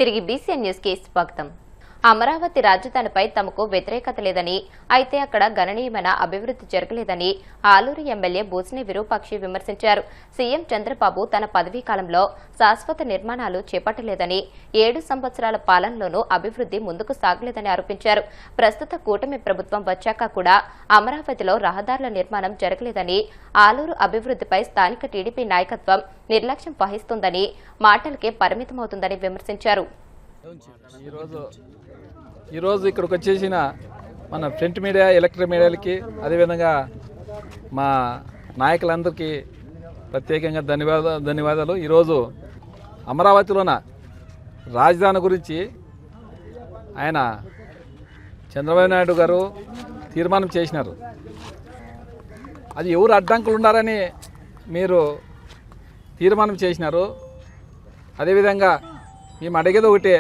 తిరిగి BCN news కి స్వాగతం. అమరావతి రాజధానిపై తమకు వ్యతిరేకత లేదని, అయితే అక్కడ గణనీయమైన అభివృద్ధి జరగలేదని ఆలూరు ఎమ్మెల్యే బోసిని విరూపాక్షి విమర్శించారు. సీఎం చంద్రబాబు తన పదవీ కాలంలో శాశ్వత నిర్మాణాలు చేపట్టలేదని, 7 సంవత్సరాల పాలనలోనూ అభివృద్ధి ముందుకు సాగలేదని ఆరోపించారు. ప్రస్తుత కూటమి ప్రభుత్వం వచ్చాక కూడా అమరావతిలో రహదారుల నిర్మాణం జరగలేదని, ఆలూరు అభివృద్ధిపై స్థానిక టీడీపీ నాయకత్వం నిర్లక్ష్యం వహిస్తుందని, మాటలకే పరిమితమవుతుందని విమర్శించారు. ఈరోజు ఇక్కడికి వచ్చేసిన మన ప్రింట్ మీడియా, ఎలక్ట్రిక్ మీడియాలకి, అదేవిధంగా మా నాయకులందరికీ ప్రత్యేకంగా ధన్యవాదాలు. ఈరోజు అమరావతిలోన రాజధాని గురించి ఆయన చంద్రబాబు నాయుడు గారు తీర్మానం చేసినారు. అది ఎవరు అడ్డంకులు ఉన్నారని మీరు తీర్మానం చేసినారు. అదేవిధంగా మేము అడిగేది ఒకటే,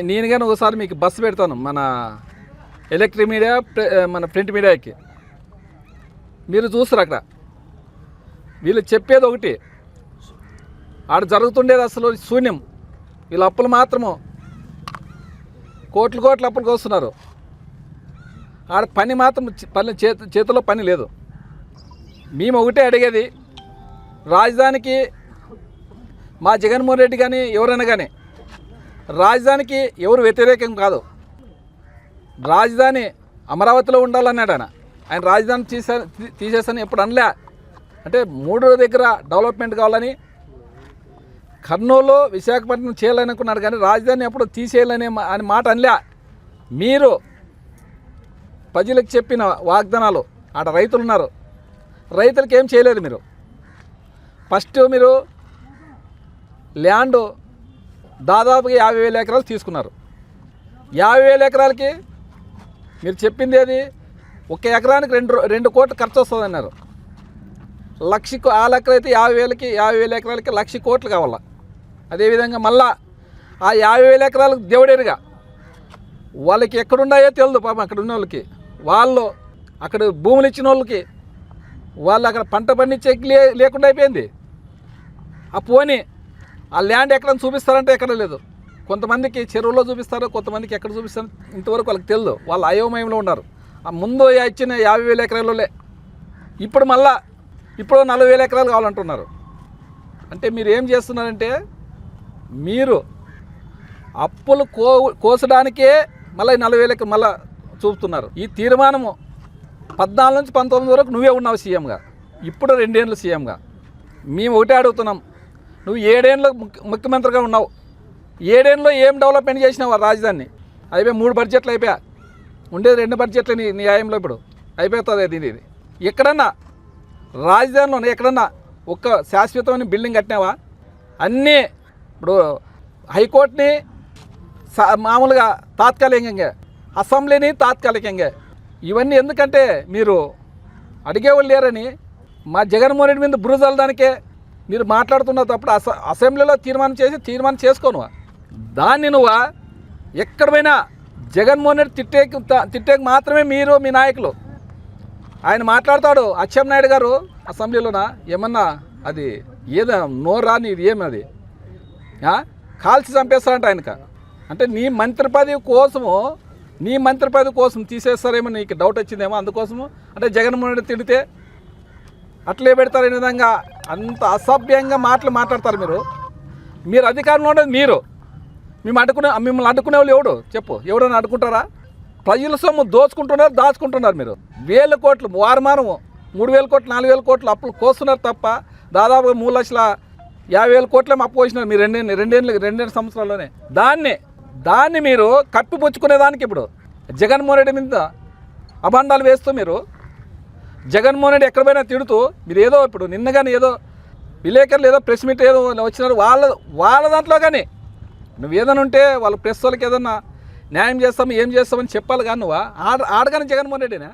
నేను కానీ ఒకసారి మీకు బస్సు పెడతాను మన ఎలక్ట్రిక్ మీడియా, మన ప్రింట్ మీడియాకి. మీరు చూస్తారు అక్కడ వీళ్ళు చెప్పేది ఒకటి, ఆడ జరుగుతుండేది అసలు శూన్యం. వీళ్ళ అప్పులు మాత్రము కోట్ల అప్పులకు వస్తున్నారు. ఆడ పని మాత్రం చేతిలో పని లేదు. మేము ఒకటే అడిగేది, రాజధానికి మా జగన్మోహన్ రెడ్డి కానీ ఎవరైనా కానీ రాజధానికి ఎవరు వ్యతిరేకం కాదు. రాజధాని అమరావతిలో ఉండాలన్నాడు ఆయన రాజధాని తీసేసని ఎప్పుడు అనలే. అంటే 3 దగ్గర డెవలప్మెంట్ కావాలని, కర్నూలు, విశాఖపట్నం చేయాలనుకున్నాడు కానీ రాజధాని ఎప్పుడు తీసేయాలనే అని మాట అనలే. మీరు ప్రజలకు చెప్పిన వాగ్దానాలు, ఆడ రైతులు ఉన్నారు, రైతులకు ఏం చేయలేదు. మీరు ఫస్ట్ మీరు ల్యాండ్ దాదాపుగా 50,000 ఎకరాలు తీసుకున్నారు. 50,000 ఎకరాలకి మీరు చెప్పింది ఏది, 1 ఎకరానికి 2 కోట్లు ఖర్చు వస్తుంది అన్నారు. లక్షకు ఆ లెక్కలు అయితే 50,000 ఎకరాలకి 1,00,000 కోట్లు కావాలా. అదేవిధంగా మళ్ళా ఆ 50,000 ఎకరాలకు దేవుడేరుగా వాళ్ళకి ఎక్కడున్నాయో తెలియదు. పాపం అక్కడ ఉన్న వాళ్ళకి, వాళ్ళు అక్కడ భూములు ఇచ్చిన వాళ్ళకి, వాళ్ళు అక్కడ పంట పండించేకి లేకుండా అయిపోయింది. ఆ పోనీ ఆ ల్యాండ్ ఎక్కడ చూపిస్తారంటే ఎక్కడ లేదు. కొంతమందికి చెరువులో చూపిస్తారు, కొంతమందికి ఎక్కడ చూపిస్తారు, ఇంతవరకు వాళ్ళకి తెలియదు. వాళ్ళు అయోమయంలో ఉన్నారు. ఆ ముందు ఇచ్చిన 50,000 ఎకరాలలోనే ఇప్పుడు మళ్ళా 40,000 ఎకరాలు కావాలంటున్నారు. అంటే మీరు ఏం చేస్తున్నారంటే, మీరు అప్పులు కోసడానికే మళ్ళీ 40,000 ఎకరాలు మళ్ళీ చూపుతున్నారు. ఈ తీర్మానము 14 నుంచి 19 వరకు నువ్వే ఉన్నావు సీఎంగా, ఇప్పుడు 2 ఏళ్ళు సీఎంగా. మేము ఒకటే అడుగుతున్నాం, నువ్వు 7 ఏళ్ళు ముఖ్యమంత్రిగా ఉన్నావు, 7 ఏళ్ళలో ఏం డెవలప్మెంట్ చేసినావు ఆ రాజధానిని? అయిపోయి 3 బడ్జెట్లు అయిపోయా, ఉండేది 2 బడ్జెట్లు నీ న్యాయంలో ఇప్పుడు అయిపోతుంది. ఇది ఎక్కడన్నా రాజధానిలో ఎక్కడన్నా ఒక్క శాశ్వతమైన బిల్డింగ్ కట్టినావా? అన్నీ ఇప్పుడు హైకోర్టుని మామూలుగా తాత్కాలికంగా, అసెంబ్లీని తాత్కాలికంగా, ఇవన్నీ ఎందుకంటే మీరు అడిగేవాళ్ళు లేరని మా జగన్మోహన్ రెడ్డి మీద బురదలడానికే మీరు మాట్లాడుతున్న తప్పుడు. అసెంబ్లీలో తీర్మానం చేసుకోను. దాన్ని నువ్వు ఎక్కడ పోయినా జగన్మోహన్ రెడ్డి తిట్టేకి మాత్రమే మీరు, మీ నాయకులు. ఆయన మాట్లాడతాడు, అచ్చెన్నాయుడు గారు అసెంబ్లీలోన ఏమన్నా అది ఏదో నోరాని ఇది ఏమది కాల్చి చంపేస్తారంట ఆయనక. అంటే నీ మంత్రి పదవి కోసం తీసేస్తారేమో నీకు డౌట్ వచ్చిందేమో, అందుకోసము. అంటే జగన్మోహన్ రెడ్డి తిడితే అట్లే పెడతారు. ఈ విధంగా అంత అసభ్యంగా మాట్లాడతారు మీరు అధికారంలో ఉండేది మీరు. మిమ్మల్ని అడ్డుకునే వాళ్ళు ఎవడు చెప్పు? ఎవరైనా అడ్డుకుంటారా? ప్రజల సొమ్ము దాచుకుంటున్నారు మీరు. 1,000 కోట్లు వారమానము 3,000 కోట్లు 4,000 కోట్లు అప్పులు కోస్తున్నారు తప్ప దాదాపుగా 3,50,000 కోట్లే అప్పు పోసినారు మీరు 2 సంవత్సరాల్లోనే. దాన్ని మీరు కప్పిపుచ్చుకునేదానికి ఇప్పుడు జగన్మోహన్ రెడ్డి మీద అభండాలు వేస్తూ, మీరు జగన్మోహన్ రెడ్డి ఎక్కడ పోయినా తిడుతూ, మీరు ఏదో ఇప్పుడు నిన్నగానే ఏదో విలేకరులు ఏదో ప్రెస్ మీట్ ఏదో వచ్చినారు, వాళ్ళ దాంట్లో కానీ నువ్వు ఏదైనా ఉంటే వాళ్ళ ప్రెస్ వాళ్ళకి ఏదన్నా న్యాయం ఏం చేస్తామని చెప్పాలి. కానీ నువ్వు ఆడగానే జగన్మోహన్ రెడ్డినా?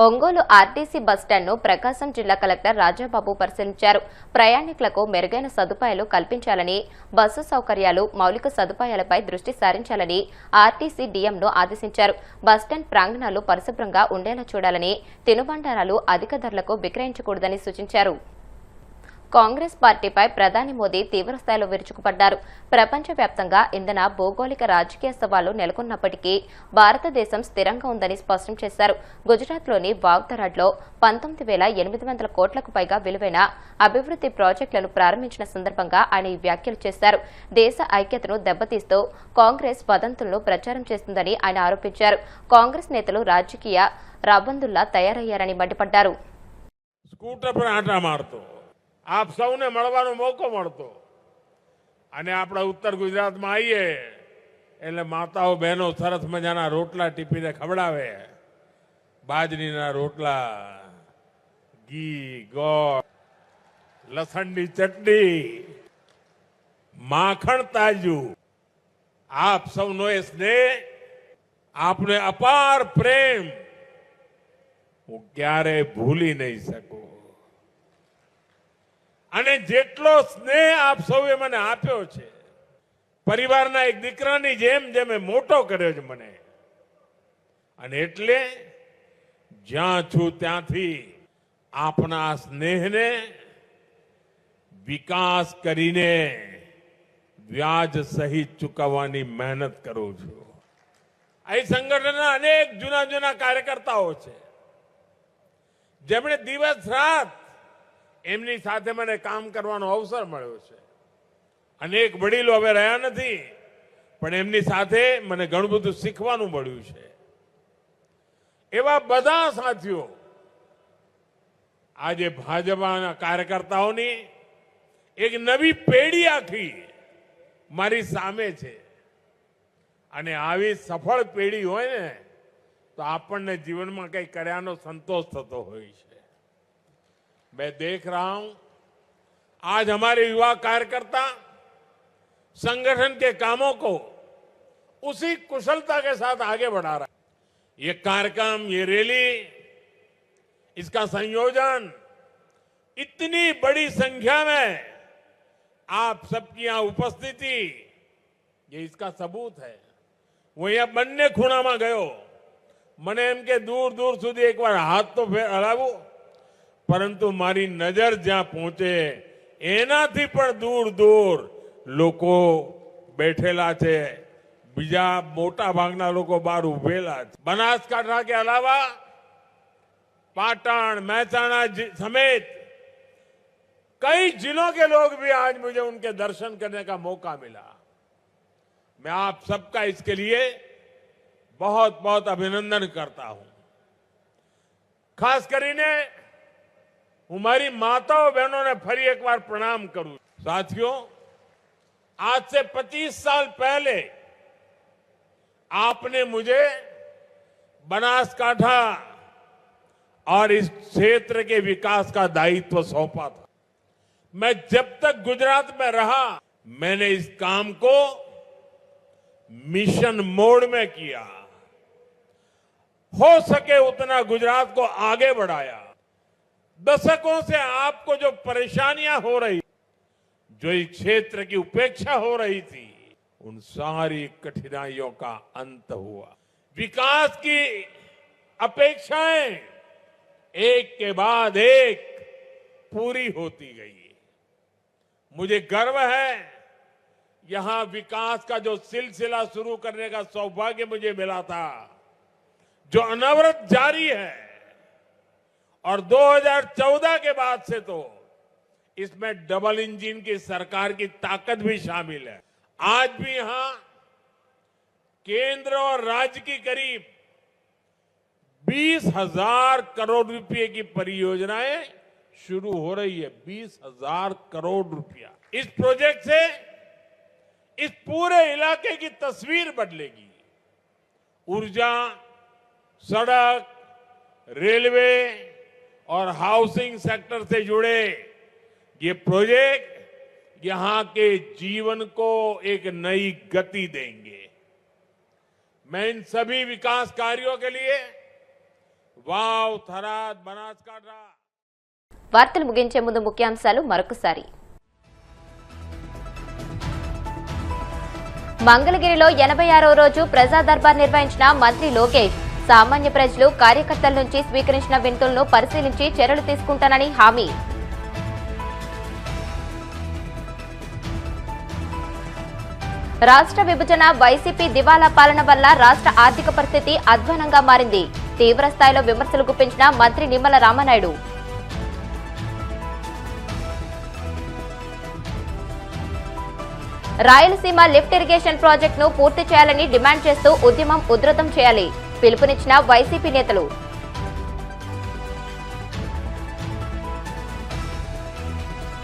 ఒంగోలు ఆర్టీసీ బస్టాండ్ను ప్రకాశం జిల్లా కలెక్టర్ రాజాబాబు పరిశీలించారు. ప్రయాణికులకు మెరుగైన సదుపాయాలు కల్పించాలని, బస్సు సౌకర్యాలు, మౌలిక సదుపాయాలపై దృష్టి సారించాలని ఆర్టీసీ డీఎంను ఆదేశించారు. బస్టాండ్ ప్రాంగణాలు పరిశుభ్రంగా ఉండేలా చూడాలని, తినుబండారాలు అధిక ధరలకు విక్రయించకూడదని సూచించారు. కాంగ్రెస్ పార్టీపై ప్రధాని మోదీ తీవ్రస్థాయిలో విరుచుకుపడ్డారు. ప్రపంచవ్యాప్తంగా ఇంధన భౌగోళిక రాజకీయ సవాళ్లు నెలకొన్నప్పటికీ భారతదేశం స్థిరంగా ఉందని స్పష్టం చేశారు. గుజరాత్లోని వాగ్దరాడ్లో 19,800 కోట్లకు పైగా విలువైన అభివృద్ధి ప్రాజెక్టులను ప్రారంభించిన సందర్భంగా ఆయన ఈ వ్యాఖ్యలు చేశారు. దేశ ఐక్యతను దెబ్బతీస్తూ కాంగ్రెస్ వదంతులను ప్రచారం చేస్తుందని ఆయన ఆరోపించారు. కాంగ్రెస్ నేతలు రాజకీయ రాబందుల్లా తయారయ్యారని మండిపడ్డారు. સ્કૂટર પર આંટા મારતો આપ સૌને મળવાનો મોકો મળતો અને આપણા ઉત્તર ગુજરાતમાં આવીએ એટલે માતાઓ બહેનો સરસ મજાના રોટલા ટીપીને ખવડાવે. બાજરીના રોટલા, ઘી, ગોળ, લસણની ચટણી, માખણ તાજું. આપ સૌનો એ સ્નેહ, આપને અપાર પ્રેમ હું ક્યારે ભૂલી નહીં શકું. અને જેટલો સ્નેહ આપ સૌએ મને આપ્યો છે, પરિવારના એક દીકરાની જેમ જેમે મોટો કર્યો છે મને, અને એટલે જ્યાં છું ત્યાંથી આપના સ્નેહને વિકાસ કરીને વ્યાજ સહિત ચૂકવવાની મહેનત કરું છું. આ સંગઠનના અનેક જૂના જૂના કાર્યકર્તાઓ છે જેમણે દિવસ રાત એમની સાથે મને કામ કરવાનો અવસર મળ્યો છે. અનેક વડીલો હવે રહ્યા નથી, પણ એમની સાથે મને ઘણું બધું શીખવાનું મળ્યું છે. એવા બધા સાથીઓ આજે ભાજપાના કાર્યકર્તાઓની એક નવી પેઢી આખી મારી સામે છે. અને આવી સફળ પેઢી હોય ને तो આપણને જીવનમાં કંઈ કર્યાનો સંતોષ થતો હોય છે. मैं देख रहा हूं आज हमारे युवा कार्यकर्ता संगठन के कामों को उसी कुशलता के साथ आगे बढ़ा रहा है. ये कार्यक्रम, ये रैली, इसका संयोजन इतनी बड़ी संख्या में आप सबकी यहां उपस्थिति, ये इसका सबूत है. वो यहां બંને ખૂણામાં ગયો, મને એમ કે દૂર દૂર સુધી એકવાર હાથ તો હલાવું, પરંતુ મારી નજર જ્યાં પહોંચે એનાથી પણ દૂર દૂર લોકો બેઠેલા છે. બીજા મોટા ભાગના લોકો બહાર ઉભેલા છે. બનાસકાંઠા के अलावा पाटण, મહેસાણા समेत कई जिलों के लोग भी आज मुझे उनके दर्शन करने का मौका मिला. मैं आप सबका इसके लिए बहुत बहुत अभिनंदन करता हूं. खास કરીને હું મારી માતાઓ બહેનોને ફરી એકવાર प्रणाम करूं. साथियों, आज से 25 साल पहले आपने मुझे बनासकांठा और इस क्षेत्र के विकास का दायित्व सौंपा था. मैं जब तक गुजरात में रहा मैंने इस काम को मिशन मोड में किया. हो सके उतना गुजरात को आगे बढ़ाया. दशकों से आपको जो परेशानियां हो रही, जो इस क्षेत्र की उपेक्षा हो रही थी, उन सारी कठिनाइयों का अंत हुआ. विकास की अपेक्षाएं एक के बाद एक पूरी होती गई. मुझे गर्व है यहां विकास का जो सिलसिला शुरू करने का सौभाग्य मुझे मिला था, जो अनवरत जारी है. और 2014 के बाद से तो इसमें डबल इंजन की सरकार की ताकत भी शामिल है. आज भी यहां केंद्र और राज्य की करीब 20,000 करोड़ रुपए की परियोजनाएं शुरू हो रही है. 20,000 करोड़ रुपया. इस प्रोजेक्ट से इस पूरे इलाके की तस्वीर बदलेगी. ऊर्जा, सड़क, रेलवे और हाउसिंग सेक्टर से जुड़े ये प्रोजेक्ट यहां के जीवन को एक नई गति देंगे. मैं इन सभी विकास कार्यों के लिए वाव, थराद, बनासकांठा. వార్తలు ముగించే ముందు ముఖ్యాంశాలు మరొకసారి. మంగళగిరిలో 86వ రోజు ప్రజా దర్బార్ నిర్వహించిన మంత్రి లోకేష్. సామాన్య ప్రజలు, కార్యకర్తల నుంచి స్వీకరించిన వినతులను పరిశీలించి చర్యలు తీసుకుంటానని హామీ. రాష్ట్ర విభజన వైసీపీ దివాలా పాలన వల్ల రాష్ట్ర ఆర్థిక పరిస్థితి అధ్వానంగా మారింది. తీవ్ర స్థాయిలో విమర్శలు గుప్పించిన మంత్రి నిమ్మల రామనాయుడు. రాయలసీమ లిఫ్ట్ ఇరిగేషన్ ప్రాజెక్టును పూర్తి చేయాలని డిమాండ్ చేస్తూ ఉద్యమం ఉధృతం చేయాలి పిలుపునిచ్చిన వైసీపీ నేతలు.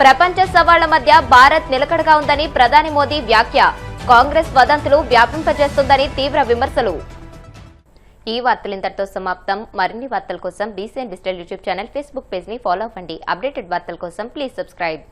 ప్రపంచ సవాళ్ల మధ్య భారత్ నిలకడగా ఉందని ప్రధాని మోదీ వ్యాఖ్య. కాంగ్రెస్ వదంతులు వ్యాపింపజేస్తుందని తీవ్ర విమర్శలు. ఈ వార్తలు ఇంతటితో సమాప్తం. మరిన్ని వార్తల కోసం BCN digital YouTube channel, Facebook page ని ఫాలో అవ్వండి. అప్డేటెడ్ వార్తల కోసం ప్లీజ్ సబ్స్క్రైబ్.